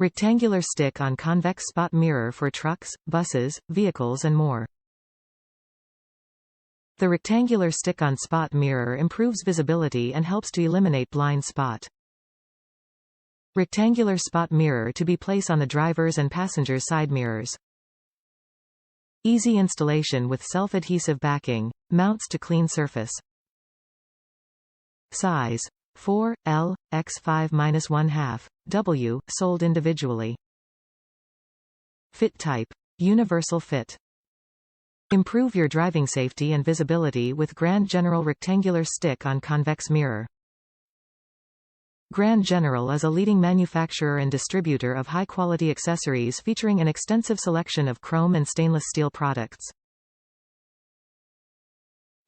Rectangular stick-on convex spot mirror for trucks, buses, vehicles and more. The rectangular stick-on spot mirror improves visibility and helps to eliminate blind spot. Rectangular spot mirror to be placed on the driver's and passenger's side mirrors. Easy installation with self-adhesive backing, mounts to clean surface. Size 4L, x 5-1/2, W, sold individually. Fit type: universal fit. Improve your driving safety and visibility with Grand General rectangular stick-on convex mirror. Grand General is a leading manufacturer and distributor of high-quality accessories featuring an extensive selection of chrome and stainless steel products.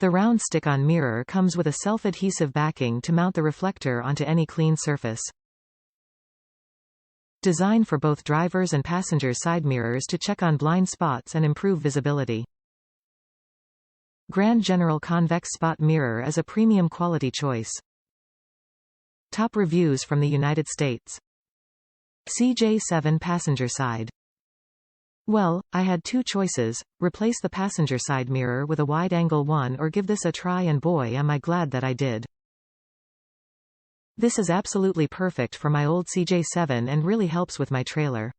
The round stick-on mirror comes with a self-adhesive backing to mount the reflector onto any clean surface. Designed for both drivers' and passengers' side mirrors to check on blind spots and improve visibility. Grand General Convex Spot Mirror is a premium quality choice. Top reviews from the United States. CJ7 passenger side. Well, I had two choices, replace the passenger side mirror with a wide-angle one or give this a try, and boy am I glad that I did. This is absolutely perfect for my old CJ7 and really helps with my trailer.